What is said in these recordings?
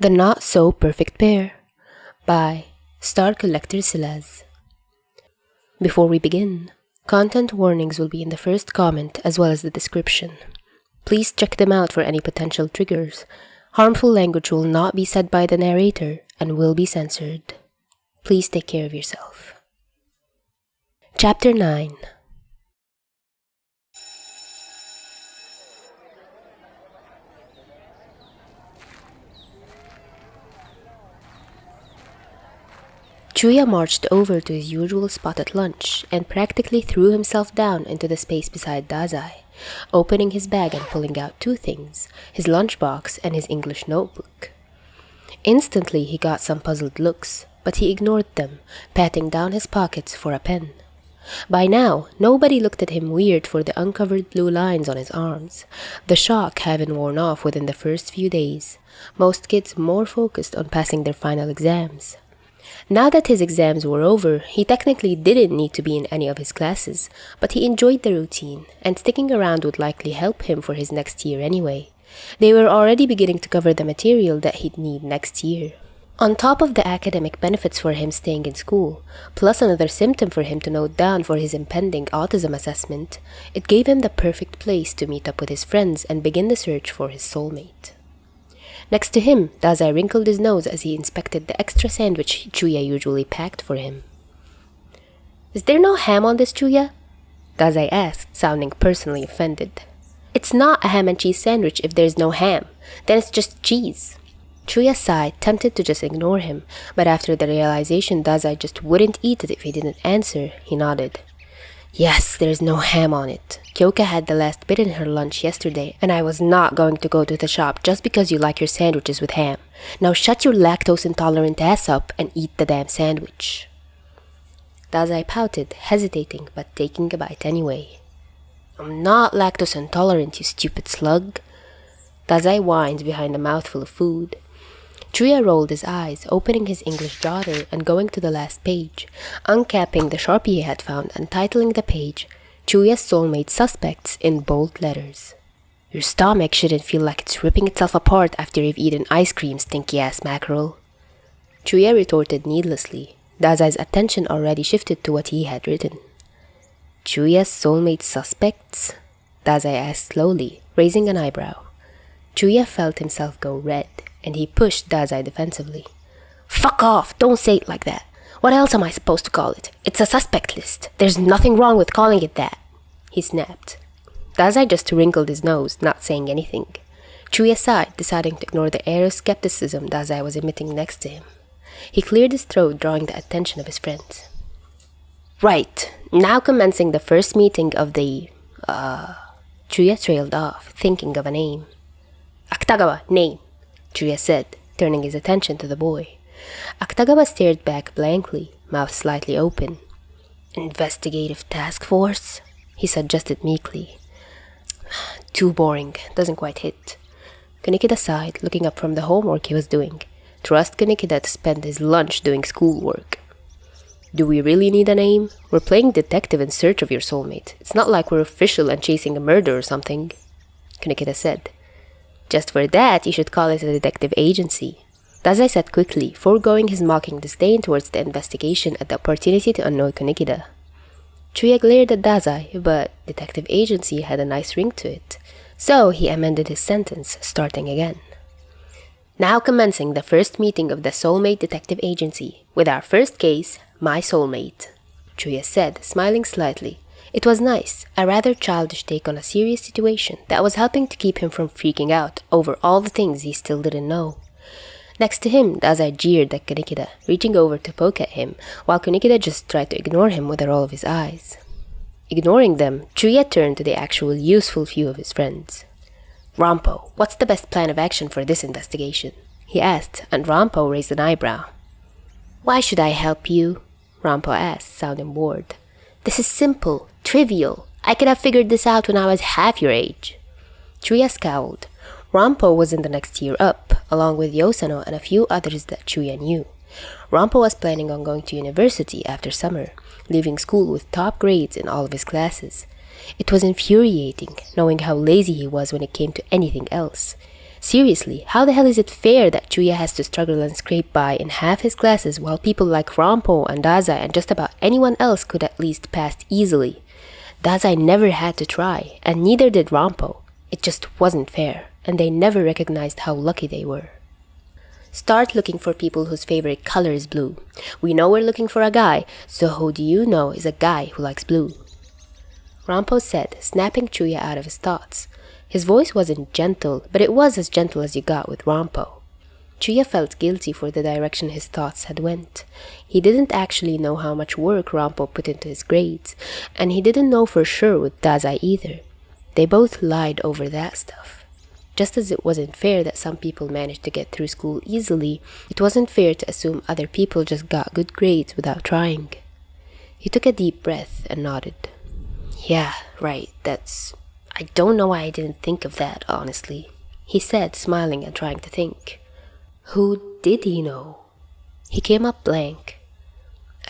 The Not So Perfect Pair by starcollectorsilas. Before we begin, content warnings will be in the first comment as well as the description. Please check them out for any potential triggers. Harmful language will not be said by the narrator and will be censored. Please take care of yourself. Chapter 9. Chuuya marched over to his usual spot at lunch and practically threw himself down into the space beside Dazai, opening his bag and pulling out two things, his lunchbox and his English notebook. Instantly he got some puzzled looks, but he ignored them, patting down his pockets for a pen. By now, nobody looked at him weird for the uncovered blue lines on his arms, the shock having worn off within the first few days, most kids more focused on passing their final exams. Now that his exams were over, he technically didn't need to be in any of his classes, but he enjoyed the routine, and sticking around would likely help him for his next year anyway. They were already beginning to cover the material that he'd need next year. On top of the academic benefits for him staying in school, plus another symptom for him to note down for his impending autism assessment, it gave him the perfect place to meet up with his friends and begin the search for his soulmate. Next to him, Dazai wrinkled his nose as he inspected the extra sandwich Chuuya usually packed for him. "Is there no ham on this, Chuuya?" Dazai asked, sounding personally offended. "It's not a ham and cheese sandwich if there's no ham. Then it's just cheese." Chuuya sighed, tempted to just ignore him, but after the realization Dazai just wouldn't eat it if he didn't answer, he nodded. "Yes, there's no ham on it. Kyoka had the last bit in her lunch yesterday, and I was not going to go to the shop just because you like your sandwiches with ham. Now shut your lactose-intolerant ass up and eat the damn sandwich." Dazai pouted, hesitating but taking a bite anyway. "I'm not lactose-intolerant, you stupid slug." Dazai whined behind a mouthful of food. Chuuya rolled his eyes, opening his English jotter and going to the last page, uncapping the Sharpie he had found and titling the page, Chuuya's Soulmate Suspects in bold letters. "Your stomach shouldn't feel like it's ripping itself apart after you've eaten ice cream, stinky-ass mackerel." Chuuya retorted needlessly. Dazai's attention already shifted to what he had written. "Chuuya's Soulmate Suspects?" Dazai asked slowly, raising an eyebrow. Chuuya felt himself go red, and he pushed Dazai defensively. "Fuck off! Don't say it like that! What else am I supposed to call it? It's a suspect list. There's nothing wrong with calling it that," he snapped. Dazai just wrinkled his nose, not saying anything. Chuuya sighed, deciding to ignore the air of skepticism Dazai was emitting next to him. He cleared his throat, drawing the attention of his friends. "Right, now commencing the first meeting of the, Chuuya trailed off, thinking of a name. "Akutagawa, name," Chuuya said, turning his attention to the boy. Akutagawa stared back blankly, mouth slightly open. "Investigative Task Force?" he suggested meekly. "Too boring, doesn't quite hit." Kunikida sighed, looking up from the homework he was doing. Trust Kunikida to spend his lunch doing schoolwork. "Do we really need a name? We're playing detective in search of your soulmate. It's not like we're official and chasing a murder or something," Kunikida said. "Just for that, you should call it a detective agency," Dazai said quickly, foregoing his mocking disdain towards the investigation at the opportunity to annoy Kunikida. Chuuya glared at Dazai, but detective agency had a nice ring to it, so he amended his sentence, starting again. "Now commencing the first meeting of the Soulmate Detective Agency, with our first case, my soulmate," Chuuya said, smiling slightly. It was nice, a rather childish take on a serious situation that was helping to keep him from freaking out over all the things he still didn't know. Next to him, Dazai jeered at Kunikida, reaching over to poke at him, while Kunikida just tried to ignore him with a roll of his eyes. Ignoring them, Chuuya turned to the actual useful few of his friends. "Rampo, what's the best plan of action for this investigation?" he asked, and Rampo raised an eyebrow. "Why should I help you?" Rampo asked, sounding bored. "This is simple, trivial. I could have figured this out when I was half your age." Chuuya scowled. Rampo was in the next year up, along with Yosano and a few others that Chuuya knew. Rampo was planning on going to university after summer, leaving school with top grades in all of his classes. It was infuriating, knowing how lazy he was when it came to anything else. Seriously, how the hell is it fair that Chuuya has to struggle and scrape by in half his classes while people like Rampo and Dazai and just about anyone else could at least pass easily? Dazai never had to try, and neither did Rampo. It just wasn't fair, and they never recognized how lucky they were. Start looking for people whose favorite color is blue. We know we're looking for a guy, so who do you know is a guy who likes blue? Rampo said, snapping Chuuya out of his thoughts. His voice wasn't gentle, but it was as gentle as you got with Rampo. Chuuya felt guilty for the direction his thoughts had went. He didn't actually know how much work Rampo put into his grades, and he didn't know for sure with Dazai either. They both lied over that stuff. Just as it wasn't fair that some people managed to get through school easily, it wasn't fair to assume other people just got good grades without trying. He took a deep breath and nodded. Yeah, right, I don't know why I didn't think of that, honestly, he said, smiling and trying to think. Who did he know? He came up blank.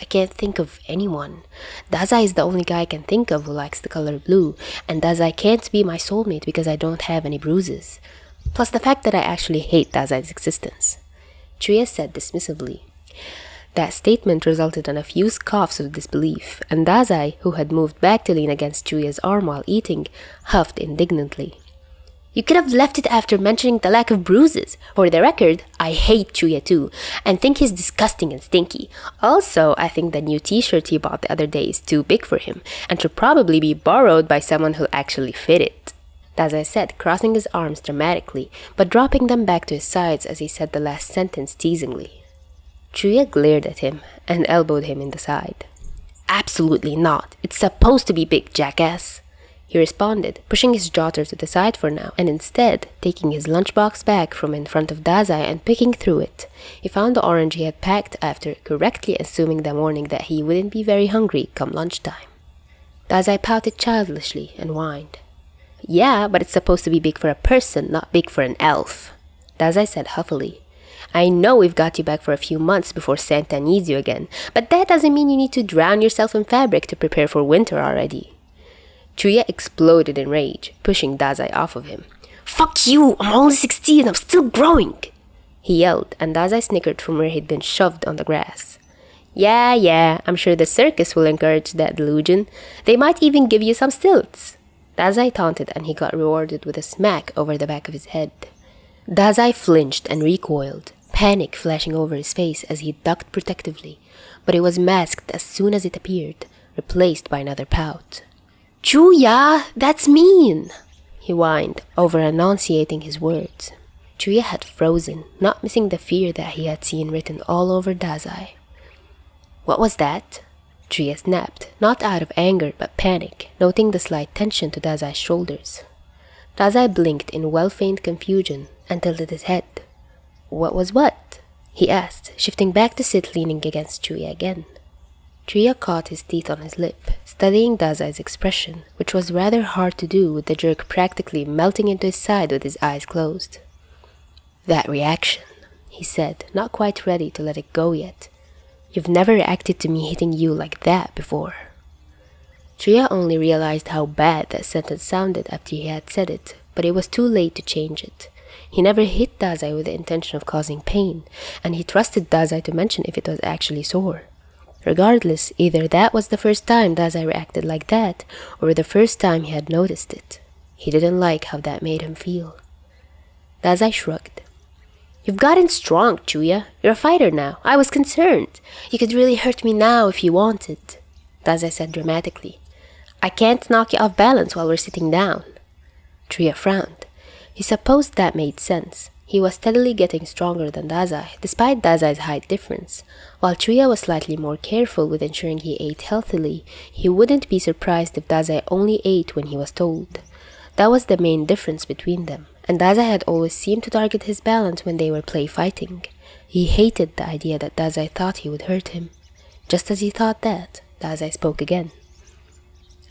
I can't think of anyone. Dazai is the only guy I can think of who likes the color blue, and Dazai can't be my soulmate because I don't have any bruises. Plus the fact that I actually hate Dazai's existence. Chuuya said dismissively. That statement resulted in a few scoffs of disbelief, and Dazai, who had moved back to lean against Chuuya's arm while eating, huffed indignantly. You could have left it after mentioning the lack of bruises. For the record, I hate Chuuya too, and think he's disgusting and stinky. Also, I think the new t-shirt he bought the other day is too big for him, and should probably be borrowed by someone who'll actually fit it. Dazai said, crossing his arms dramatically, but dropping them back to his sides as he said the last sentence teasingly. Chuuya glared at him and elbowed him in the side. Absolutely not. It's supposed to be big, jackass, he responded, pushing his daughter to the side for now, and instead taking his lunchbox back from in front of Dazai and picking through it. He found the orange he had packed after correctly assuming the morning that he wouldn't be very hungry come lunchtime. Dazai pouted childishly and whined. Yeah, but it's supposed to be big for a person, not big for an elf, Dazai said huffily. I know we've got you back for a few months before Santa needs you again, but that doesn't mean you need to drown yourself in fabric to prepare for winter already. Chuuya exploded in rage, pushing Dazai off of him. Fuck you! I'm only 16, I'm still growing! He yelled, and Dazai snickered from where he'd been shoved on the grass. Yeah, I'm sure the circus will encourage that delusion. They might even give you some stilts. Dazai taunted, and he got rewarded with a smack over the back of his head. Dazai flinched and recoiled, panic flashing over his face as he ducked protectively, but it was masked as soon as it appeared, replaced by another pout. Chuuya, that's mean, he whined, over-enunciating his words. Chuuya had frozen, not missing the fear that he had seen written all over Dazai. What was that? Chuuya snapped, not out of anger but panic, noting the slight tension to Dazai's shoulders. Dazai blinked in well-feigned confusion and tilted his head. What was what? He asked, shifting back to sit leaning against Chuuya again. Chuuya caught his teeth on his lip, studying Dazai's expression, which was rather hard to do with the jerk practically melting into his side with his eyes closed. That reaction, he said, not quite ready to let it go yet. You've never reacted to me hitting you like that before. Chuuya only realized how bad that sentence sounded after he had said it, but it was too late to change it. He never hit Dazai with the intention of causing pain, and he trusted Dazai to mention if it was actually sore. Regardless, either that was the first time Dazai reacted like that, or the first time he had noticed it. He didn't like how that made him feel. Dazai shrugged. You've gotten strong, Chuuya. You're a fighter now. I was concerned. You could really hurt me now if you wanted, Dazai said dramatically. I can't knock you off balance while we're sitting down. Chuuya frowned. He supposed that made sense. He was steadily getting stronger than Dazai, despite Dazai's height difference. While Chuuya was slightly more careful with ensuring he ate healthily, he wouldn't be surprised if Dazai only ate when he was told. That was the main difference between them, and Dazai had always seemed to target his balance when they were play fighting. He hated the idea that Dazai thought he would hurt him. Just as he thought that, Dazai spoke again.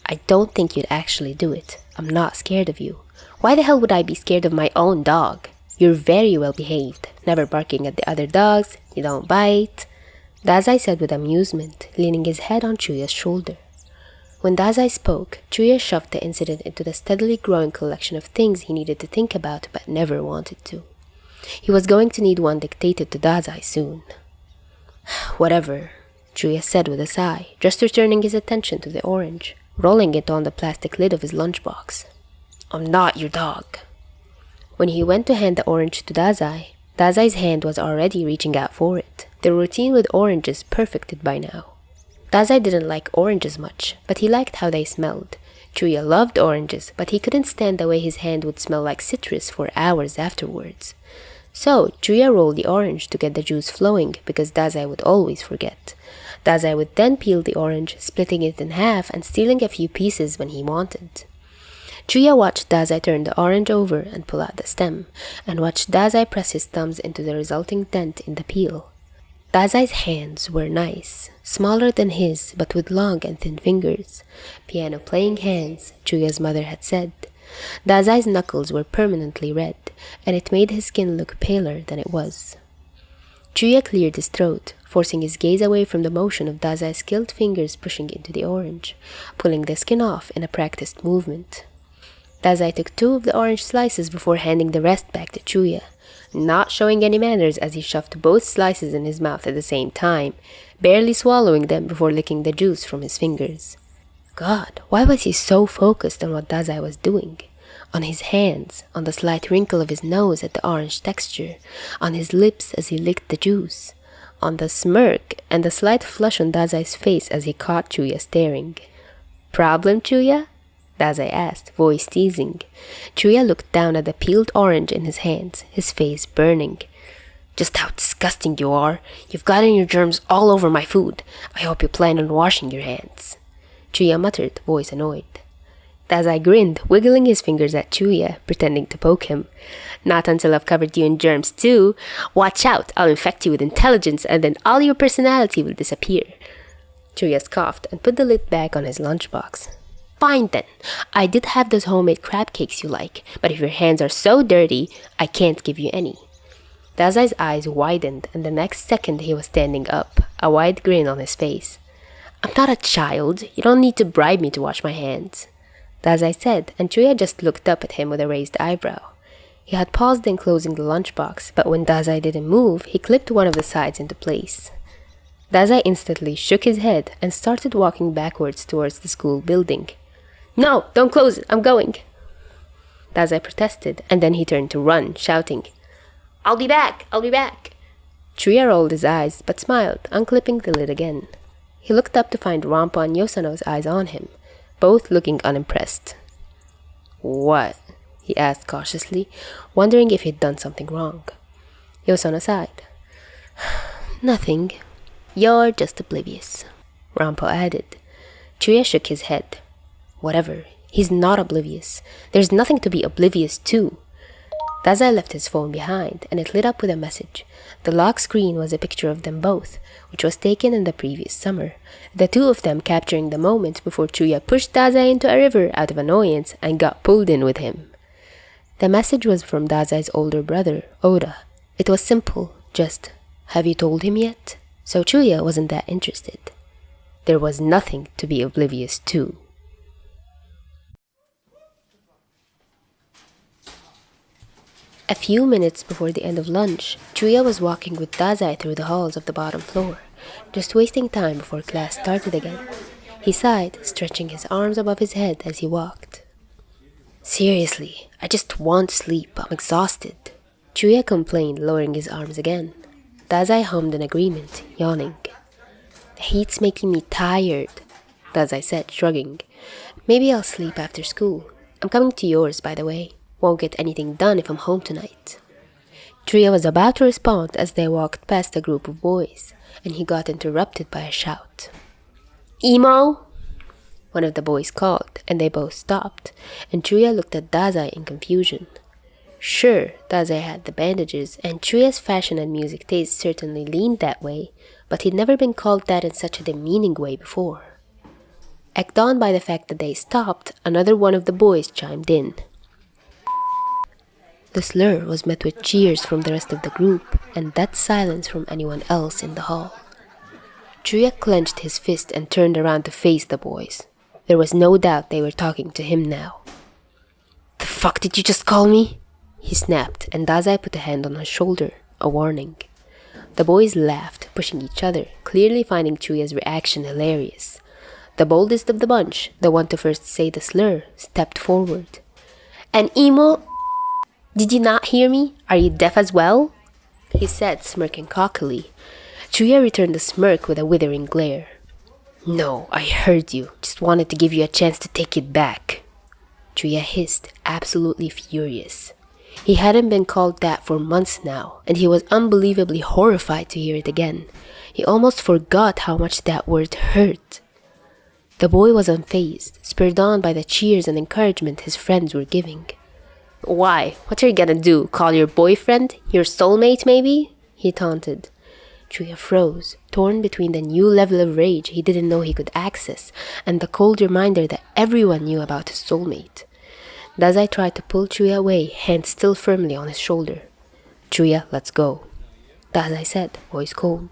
I don't think you'd actually do it. I'm not scared of you. Why the hell would I be scared of my own dog? You're very well behaved, never barking at the other dogs, you don't bite, Dazai said with amusement, leaning his head on Chuuya's shoulder. When Dazai spoke, Chuuya shoved the incident into the steadily growing collection of things he needed to think about but never wanted to. He was going to need one dictated to Dazai soon. Whatever, Chuuya said with a sigh, just returning his attention to the orange, rolling it on the plastic lid of his lunchbox. I'm not your dog. When he went to hand the orange to Dazai, Dazai's hand was already reaching out for it, the routine with oranges perfected by now. Dazai didn't like oranges much, but he liked how they smelled. Chuuya loved oranges, but he couldn't stand the way his hand would smell like citrus for hours afterwards. So, Chuuya rolled the orange to get the juice flowing because Dazai would always forget. Dazai would then peel the orange, splitting it in half and stealing a few pieces when he wanted. Chuuya watched Dazai turn the orange over and pull out the stem, and watched Dazai press his thumbs into the resulting dent in the peel. Dazai's hands were nice, smaller than his but with long and thin fingers. Piano-playing hands, Chuuya's mother had said. Dazai's knuckles were permanently red, and it made his skin look paler than it was. Chuuya cleared his throat, forcing his gaze away from the motion of Dazai's skilled fingers pushing into the orange, pulling the skin off in a practiced movement. Dazai took 2 of the orange slices before handing the rest back to Chuuya, not showing any manners as he shoved both slices in his mouth at the same time, barely swallowing them before licking the juice from his fingers. God, why was he so focused on what Dazai was doing? On his hands, on the slight wrinkle of his nose at the orange texture, on his lips as he licked the juice, on the smirk and the slight flush on Dazai's face as he caught Chuuya staring. Problem, Chuuya? Dazai asked, voice teasing. Chuuya looked down at the peeled orange in his hands, his face burning. Just how disgusting you are. You've gotten your germs all over my food. I hope you plan on washing your hands. Chuuya muttered, voice annoyed. Dazai grinned, wiggling his fingers at Chuuya, pretending to poke him. Not until I've covered you in germs too. Watch out, I'll infect you with intelligence and then all your personality will disappear. Chuuya scoffed and put the lid back on his lunchbox. Fine then, I did have those homemade crab cakes you like, but if your hands are so dirty, I can't give you any. Dazai's eyes widened and the next second he was standing up, a wide grin on his face. I'm not a child, you don't need to bribe me to wash my hands. Dazai said, and Chuuya just looked up at him with a raised eyebrow. He had paused in closing the lunchbox, but when Dazai didn't move, he clipped one of the sides into place. Dazai instantly shook his head and started walking backwards towards the school building. No, don't close it, I'm going. Dazai protested, and then he turned to run, shouting, I'll be back, I'll be back. Chuuya rolled his eyes, but smiled, unclipping the lid again. He looked up to find Rampa and Yosano's eyes on him, both looking unimpressed. What? He asked cautiously, wondering if he'd done something wrong. Yosano sighed. Nothing. You're just oblivious, Rampa added. Chuuya shook his head. Whatever, he's not oblivious. There's nothing to be oblivious to. Dazai left his phone behind, and it lit up with a message. The lock screen was a picture of them both, which was taken in the previous summer, the 2 of them capturing the moment before Chuuya pushed Dazai into a river out of annoyance and got pulled in with him. The message was from Dazai's older brother, Oda. It was simple, just, have you told him yet? So Chuuya wasn't that interested. There was nothing to be oblivious to. A few minutes before the end of lunch, Chuuya was walking with Dazai through the halls of the bottom floor, just wasting time before class started again. He sighed, stretching his arms above his head as he walked. Seriously, I just want sleep. I'm exhausted. Chuuya complained, lowering his arms again. Dazai hummed in agreement, yawning. The heat's making me tired, Dazai said, shrugging. Maybe I'll sleep after school. I'm coming to yours, by the way. Won't get anything done if I'm home tonight. Chuuya was about to respond as they walked past a group of boys, and he got interrupted by a shout. Emo! One of the boys called, and they both stopped, and Chuuya looked at Dazai in confusion. Sure, Dazai had the bandages, and Chuuya's fashion and music taste certainly leaned that way, but he'd never been called that in such a demeaning way before. Egged on by the fact that they stopped, another one of the boys chimed in. The slur was met with cheers from the rest of the group, and dead silence from anyone else in the hall. Chuuya clenched his fist and turned around to face the boys. There was no doubt they were talking to him now. "The fuck did you just call me?" he snapped, and Dazai put a hand on his shoulder, a warning. The boys laughed, pushing each other, clearly finding Chuuya's reaction hilarious. The boldest of the bunch, the one to first say the slur, stepped forward. "And emo? Did you not hear me? Are you deaf as well?" he said, smirking cockily. Chuuya returned the smirk with a withering glare. "No, I heard you. Just wanted to give you a chance to take it back." Chuuya hissed, absolutely furious. He hadn't been called that for months now, and he was unbelievably horrified to hear it again. He almost forgot how much that word hurt. The boy was unfazed, spurred on by the cheers and encouragement his friends were giving. "Why? What are you gonna do? Call your boyfriend? Your soulmate, maybe?" he taunted. Chuuya froze, torn between the new level of rage he didn't know he could access and the cold reminder that everyone knew about his soulmate. Dazai tried to pull Chuuya away, hand still firmly on his shoulder. "Chuuya, let's go," Dazai said, voice cold.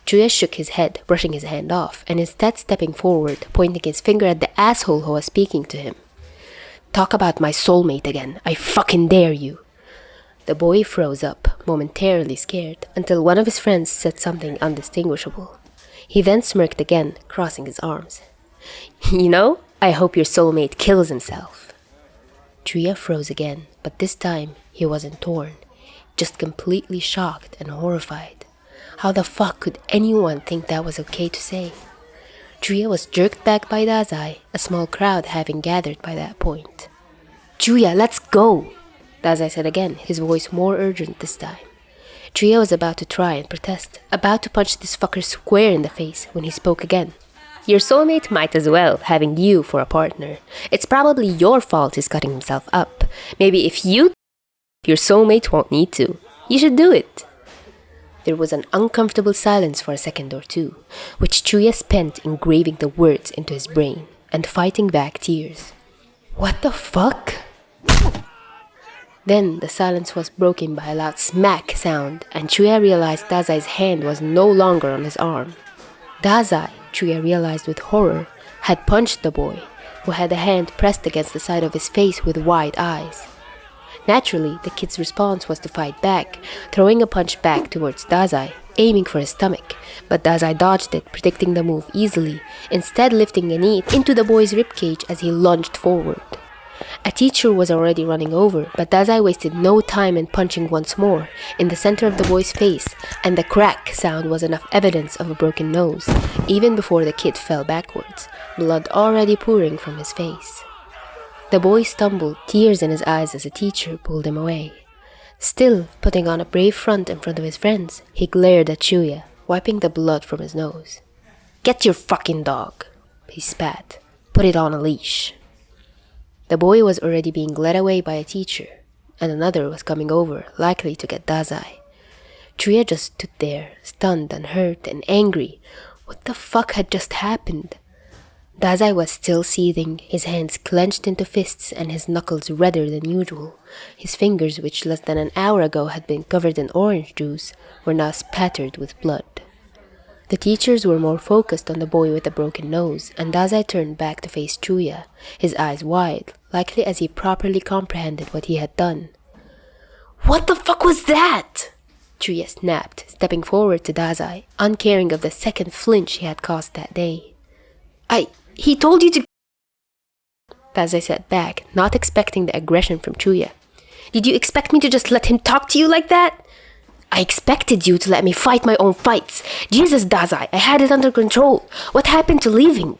Chuuya shook his head, brushing his hand off, and instead stepping forward, pointing his finger at the asshole who was speaking to him. "Talk about my soulmate again. I fucking dare you." The boy froze up, momentarily scared, until one of his friends said something undistinguishable. He then smirked again, crossing his arms. "You know, I hope your soulmate kills himself." Chuuya froze again, but this time he wasn't torn, just completely shocked and horrified. How the fuck could anyone think that was okay to say? Chuuya was jerked back by Dazai, a small crowd having gathered by that point. "Chuuya, let's go!" Dazai said again, his voice more urgent this time. Chuuya was about to try and protest, about to punch this fucker square in the face when he spoke again. "Your soulmate might as well, having you for a partner. It's probably your fault he's cutting himself up. Maybe if your soulmate won't need to. You should do it." There was an uncomfortable silence for a second or two, which Chuuya spent engraving the words into his brain and fighting back tears. "What the fuck?" Then the silence was broken by a loud smack sound, and Chuuya realized Dazai's hand was no longer on his arm. Dazai, Chuuya realized with horror, had punched the boy, who had a hand pressed against the side of his face with wide eyes. Naturally, the kid's response was to fight back, throwing a punch back towards Dazai, aiming for his stomach, but Dazai dodged it, predicting the move easily, instead lifting a knee into the boy's ribcage as he lunged forward. A teacher was already running over, but Dazai wasted no time in punching once more, in the center of the boy's face, and the crack sound was enough evidence of a broken nose, even before the kid fell backwards, blood already pouring from his face. The boy stumbled, tears in his eyes as the teacher pulled him away. Still, putting on a brave front in front of his friends, he glared at Chuuya, wiping the blood from his nose. "Get your fucking dog," he spat. "Put it on a leash." The boy was already being led away by a teacher, and another was coming over, likely to get Dazai. Chuuya just stood there, stunned and hurt and angry. What the fuck had just happened? Dazai was still seething, his hands clenched into fists and his knuckles redder than usual. His fingers, which less than an hour ago had been covered in orange juice, were now spattered with blood. The teachers were more focused on the boy with the broken nose, and Dazai turned back to face Chuuya, his eyes wide, likely as he properly comprehended what he had done. "What the fuck was that?" Chuuya snapped, stepping forward to Dazai, uncaring of the second flinch he had caused that day. He told you to..." Dazai sat back, not expecting the aggression from Chuuya. "Did you expect me to just let him talk to you like that?" "I expected you to let me fight my own fights. Jesus, Dazai, I had it under control. What happened to leaving?"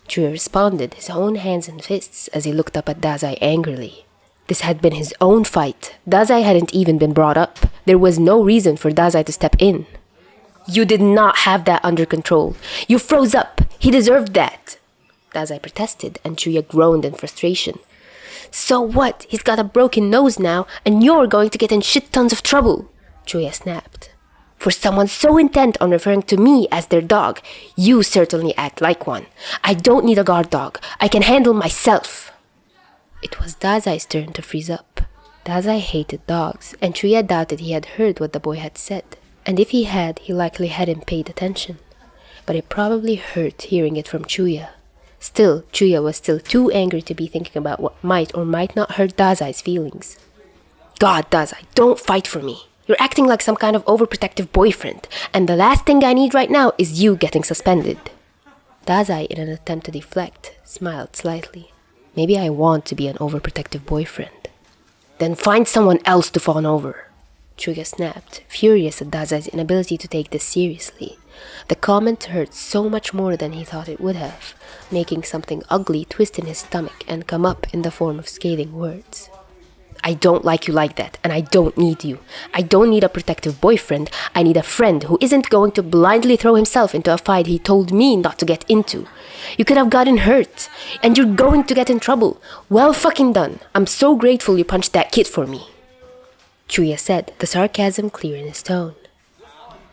Chuuya responded, his own hands and fists, as he looked up at Dazai angrily. This had been his own fight. Dazai hadn't even been brought up. There was no reason for Dazai to step in. "You did not have that under control. You froze up. He deserved that," Dazai protested, and Chuuya groaned in frustration. "So what? He's got a broken nose now, and you're going to get in shit tons of trouble," Chuuya snapped. "For someone so intent on referring to me as their dog, you certainly act like one. I don't need a guard dog. I can handle myself." It was Dazai's turn to freeze up. Dazai hated dogs, and Chuuya doubted he had heard what the boy had said. And if he had, he likely hadn't paid attention. But it probably hurt hearing it from Chuuya. Still, Chuuya was still too angry to be thinking about what might or might not hurt Dazai's feelings. God, Dazai, don't fight for me. You're acting like some kind of overprotective boyfriend, and the last thing I need right now is you getting suspended. Dazai, in an attempt to deflect, smiled slightly. Maybe I want to be an overprotective boyfriend. Then find someone else to fawn over. Chuuya snapped, furious at Dazai's inability to take this seriously. The comment hurt so much more than he thought it would have, making something ugly twist in his stomach and come up in the form of scathing words. I don't like you like that, and I don't need you. I don't need a protective boyfriend. I need a friend who isn't going to blindly throw himself into a fight he told me not to get into. You could have gotten hurt, and you're going to get in trouble. Well fucking done. I'm so grateful you punched that kid for me. Chuuya said, the sarcasm clear in his tone.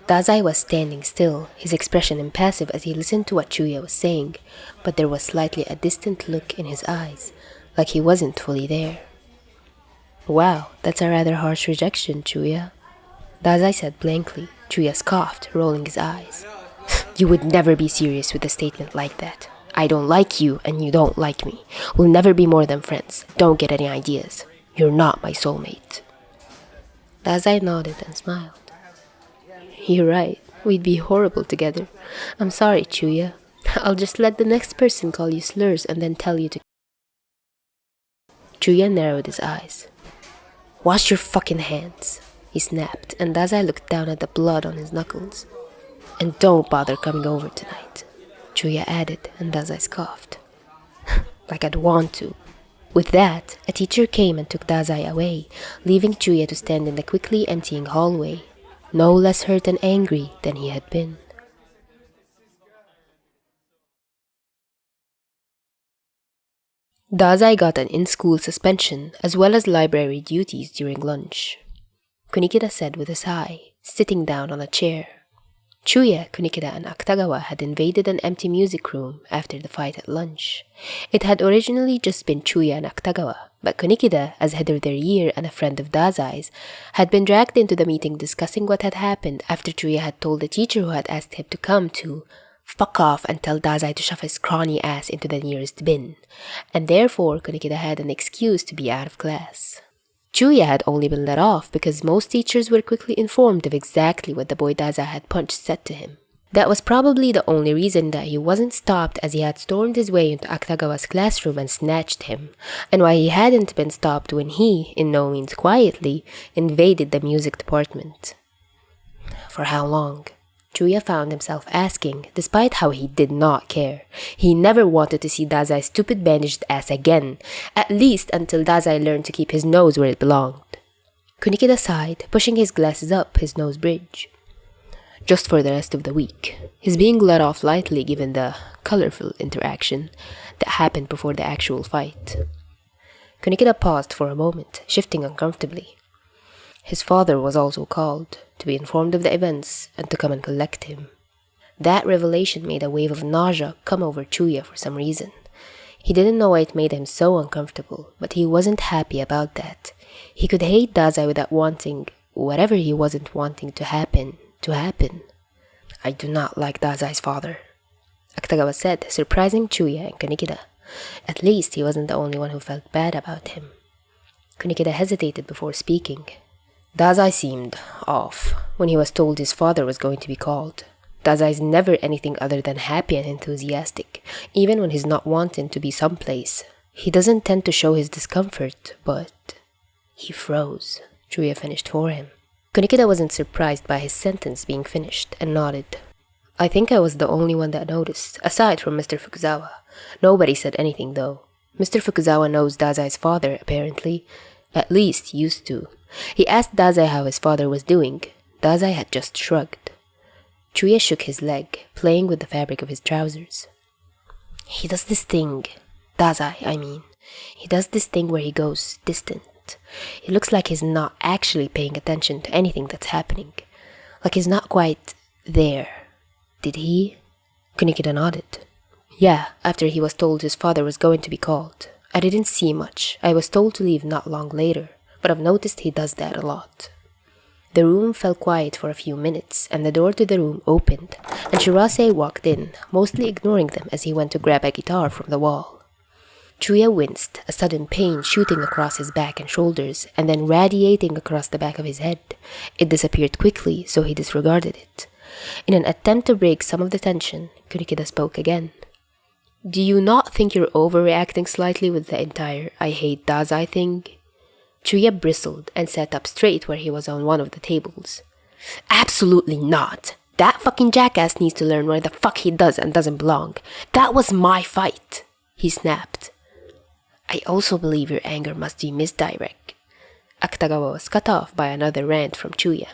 Dazai was standing still, his expression impassive as he listened to what Chuuya was saying, but there was slightly a distant look in his eyes, like he wasn't fully there. Wow, that's a rather harsh rejection, Chuuya. Dazai said blankly. Chuuya scoffed, rolling his eyes. You would never be serious with a statement like that. I don't like you and you don't like me. We'll never be more than friends. Don't get any ideas. You're not my soulmate. Dazai nodded and smiled. You're right. We'd be horrible together. I'm sorry, Chuuya. I'll just let the next person call you slurs and then tell you to... Chuuya narrowed his eyes. Wash your fucking hands, he snapped, and Dazai looked down at the blood on his knuckles. And don't bother coming over tonight, Chuuya added, and Dazai scoffed. Like I'd want to. With that, a teacher came and took Dazai away, leaving Chuuya to stand in the quickly emptying hallway, no less hurt and angry than he had been. Dazai got an in-school suspension as well as library duties during lunch. Kunikida said with a sigh, sitting down on a chair. Chuuya, Kunikida, and Akutagawa had invaded an empty music room after the fight at lunch. It had originally just been Chuuya and Akutagawa, but Kunikida, as head of their year and a friend of Dazai's, had been dragged into the meeting discussing what had happened after Chuuya had told the teacher who had asked him to come to fuck off and tell Dazai to shove his scrawny ass into the nearest bin, and therefore Kunikida had an excuse to be out of class. Chuuya had only been let off because most teachers were quickly informed of exactly what the boy Dazai had punched said to him. That was probably the only reason that he wasn't stopped, as he had stormed his way into Akutagawa's classroom and snatched him, and why he hadn't been stopped when he, in no means quietly, invaded the music department. For how long? Chuuya found himself asking, despite how he did not care. He never wanted to see Dazai's stupid bandaged ass again, at least until Dazai learned to keep his nose where it belonged. Kunikida sighed, pushing his glasses up his nose bridge. Just for the rest of the week. He's being let off lightly given the colorful interaction that happened before the actual fight. Kunikida paused for a moment, shifting uncomfortably. His father was also called, to be informed of the events and to come and collect him. That revelation made a wave of nausea come over Chuuya for some reason. He didn't know why it made him so uncomfortable, but he wasn't happy about that. He could hate Dazai without wanting whatever he wasn't wanting to happen. I do not like Dazai's father, Akutagawa said, surprising Chuuya and Kunikida. At least he wasn't the only one who felt bad about him. Kunikida hesitated before speaking. Dazai seemed off when he was told his father was going to be called. Dazai's never anything other than happy and enthusiastic, even when he's not wanting to be someplace. He doesn't tend to show his discomfort, but... He froze. Chuuya finished for him. Kunikida wasn't surprised by his sentence being finished, and nodded. I think I was the only one that noticed, aside from Mr. Fukuzawa. Nobody said anything, though. Mr. Fukuzawa knows Dazai's father, apparently. At least, used to. He asked Dazai how his father was doing. Dazai had just shrugged. Chuuya shook his leg, playing with the fabric of his trousers. He does this thing. Dazai, I mean. He does this thing where he goes distant. It looks like he's not actually paying attention to anything that's happening. Like he's not quite there. Did he? Kunikida nodded. Yeah, after he was told his father was going to be called. I didn't see much. I was told to leave not long later, but I've noticed he does that a lot. The room fell quiet for a few minutes, and the door to the room opened, and Shirase walked in, mostly ignoring them as he went to grab a guitar from the wall. Chuuya winced, a sudden pain shooting across his back and shoulders, and then radiating across the back of his head. It disappeared quickly, so he disregarded it. In an attempt to break some of the tension, Kunikida spoke again. "Do you not think you're overreacting slightly with the entire 'I hate Dazai' thing?" Chuuya bristled and sat up straight where he was on one of the tables. "Absolutely not! That fucking jackass needs to learn where the fuck he does and doesn't belong. That was my fight!" he snapped. "I also believe your anger must be misdirect." Akutagawa was cut off by another rant from Chuuya.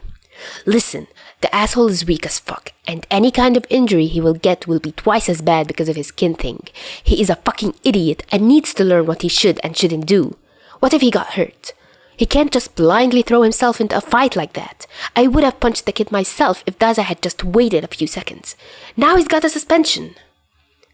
"Listen, the asshole is weak as fuck, and any kind of injury he will get will be twice as bad because of his kin thing. He is a fucking idiot and needs to learn what he should and shouldn't do. What if he got hurt? He can't just blindly throw himself into a fight like that. I would have punched the kid myself if Dazai had just waited a few seconds. Now he's got a suspension.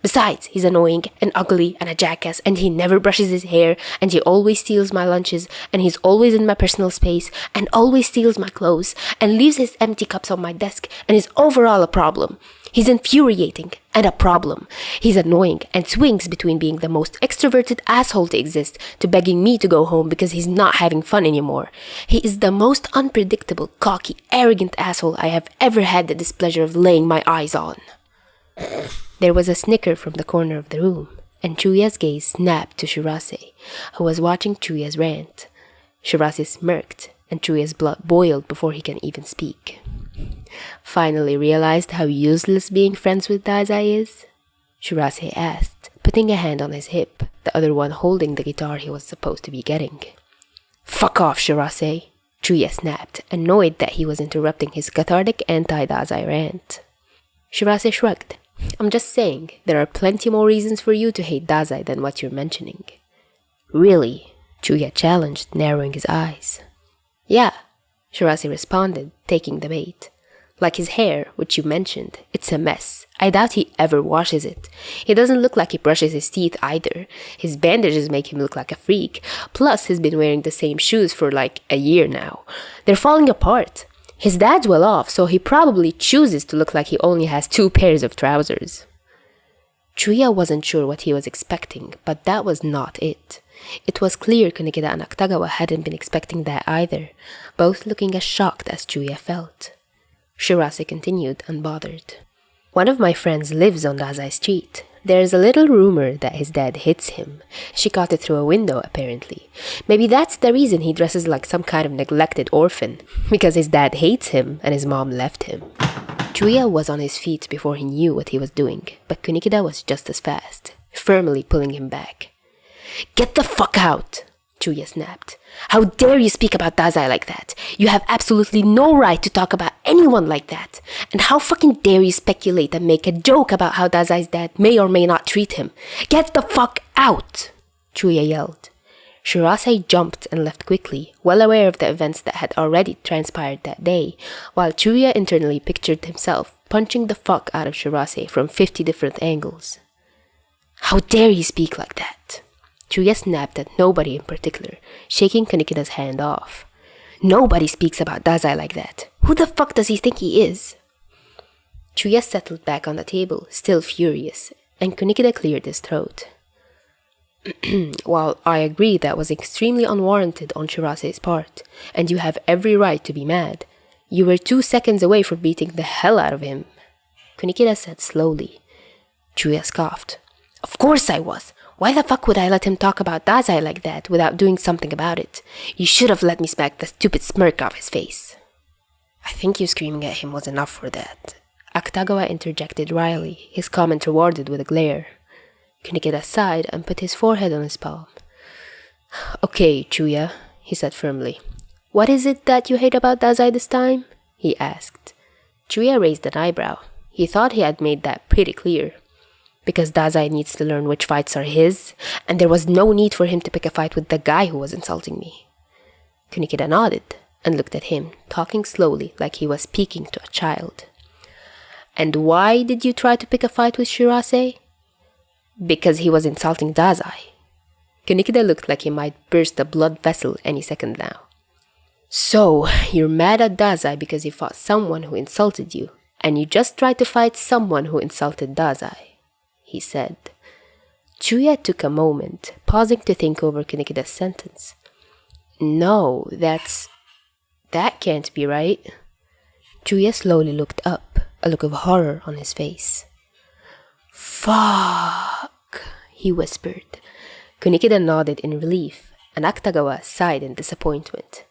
Besides, he's annoying and ugly and a jackass, and he never brushes his hair, and he always steals my lunches, and he's always in my personal space, and always steals my clothes, and leaves his empty cups on my desk, and is overall a problem. He's infuriating and a problem. He's annoying and swings between being the most extroverted asshole to exist to begging me to go home because he's not having fun anymore. He is the most unpredictable, cocky, arrogant asshole I have ever had the displeasure of laying my eyes on." There was a snicker from the corner of the room, and Chuuya's gaze snapped to Shirase, who was watching Chuuya's rant. Shirase smirked, and Chuuya's blood boiled before he can even speak. "Finally realized how useless being friends with Dazai is?" Shirase asked, putting a hand on his hip, the other one holding the guitar he was supposed to be getting. "Fuck off, Shirase!" Chuuya snapped, annoyed that he was interrupting his cathartic anti-Dazai rant. Shirase shrugged. "I'm just saying, there are plenty more reasons for you to hate Dazai than what you're mentioning." "Really?" Chuuya challenged, narrowing his eyes. "Yeah," Shirase responded, taking the bait. "Like his hair, which you mentioned, it's a mess. I doubt he ever washes it. He doesn't look like he brushes his teeth either. His bandages make him look like a freak. Plus, he's been wearing the same shoes for like a year now. They're falling apart. His dad's well off, so he probably chooses to look like he only has 2 pairs of trousers." Chuuya wasn't sure what he was expecting, but that was not it. It was clear Kunikida and Akutagawa hadn't been expecting that either, both looking as shocked as Chuuya felt. Shirase continued, unbothered. "One of my friends lives on Dazai Street. There's a little rumor that his dad hits him. She caught it through a window, apparently. Maybe that's the reason he dresses like some kind of neglected orphan, because his dad hates him and his mom left him." Chuuya was on his feet before he knew what he was doing, but Kunikida was just as fast, firmly pulling him back. "Get the fuck out!" Chuuya snapped. "How dare you speak about Dazai like that? You have absolutely no right to talk about anyone like that. And how fucking dare you speculate and make a joke about how Dazai's dad may or may not treat him? Get the fuck out!" Chuuya yelled. Shirase jumped and left quickly, well aware of the events that had already transpired that day, while Chuuya internally pictured himself punching the fuck out of Shirase from 50 different angles. "How dare you speak like that?" Chuuya snapped at nobody in particular, shaking Kunikida's hand off. "Nobody speaks about Dazai like that. Who the fuck does he think he is?" Chuuya settled back on the table, still furious, and Kunikida cleared his throat. "While I agree that was extremely unwarranted on Shirase's part, and you have every right to be mad, you were 2 seconds away from beating the hell out of him," Kunikida said slowly. Chuuya scoffed. "Of course I was. Why the fuck would I let him talk about Dazai like that without doing something about it? You should have let me smack the stupid smirk off his face." "I think you screaming at him was enough for that," Akutagawa interjected wryly, his comment rewarded with a glare. Kunikida sighed and put his forehead on his palm. "Okay, Chuuya," he said firmly. "What is it that you hate about Dazai this time?" he asked. Chuuya raised an eyebrow. He thought he had made that pretty clear. "Because Dazai needs to learn which fights are his, and there was no need for him to pick a fight with the guy who was insulting me." Kunikida nodded and looked at him, talking slowly like he was speaking to a child. "And why did you try to pick a fight with Shirase?" "Because he was insulting Dazai." Kunikida looked like he might burst a blood vessel any second now. So, you're mad at Dazai because he fought someone who insulted you, and you just tried to fight someone who insulted Dazai, he said. Chuuya took a moment, pausing to think over Kunikida's sentence. No, that can't be right. Chuuya slowly looked up, a look of horror on his face. Fuck, he whispered. Kunikida nodded in relief, and Akutagawa sighed in disappointment.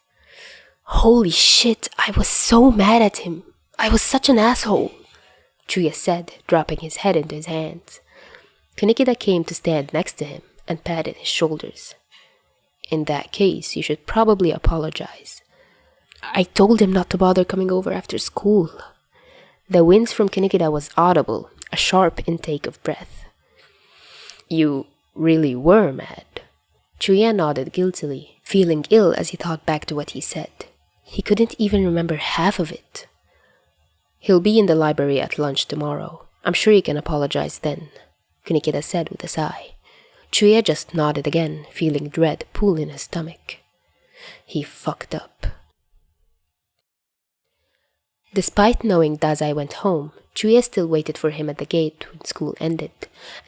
Holy shit, I was so mad at him. I was such an asshole, Chuuya said, dropping his head into his hands. Kunikida came to stand next to him and patted his shoulders. In that case, you should probably apologize. I told him not to bother coming over after school. The wince from Kunikida was audible, a sharp intake of breath. You really were mad? Chuuya nodded guiltily, feeling ill as he thought back to what he said. He couldn't even remember half of it. He'll be in the library at lunch tomorrow. I'm sure he can apologize then, Kunikida said with a sigh. Chuuya just nodded again, feeling dread pool in his stomach. He fucked up. Despite knowing Dazai went home, Chuuya still waited for him at the gate when school ended,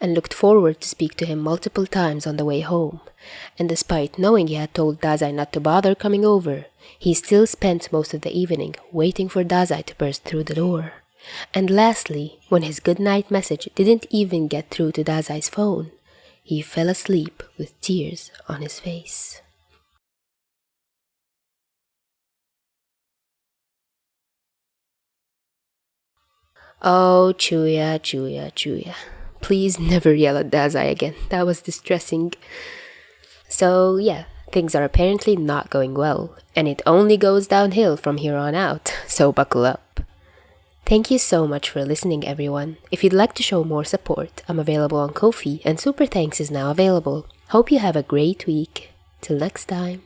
and looked forward to speak to him multiple times on the way home. And despite knowing he had told Dazai not to bother coming over, he still spent most of the evening waiting for Dazai to burst through the door. And lastly, when his goodnight message didn't even get through to Dazai's phone, he fell asleep with tears on his face. Oh, Chuuya, Chuuya, Chuuya. Please never yell at Dazai again. That was distressing. So, yeah, things are apparently not going well, and it only goes downhill from here on out, so buckle up. Thank you so much for listening, everyone. If you'd like to show more support, I'm available on Ko-fi, and Super Thanks is now available. Hope you have a great week. Till next time.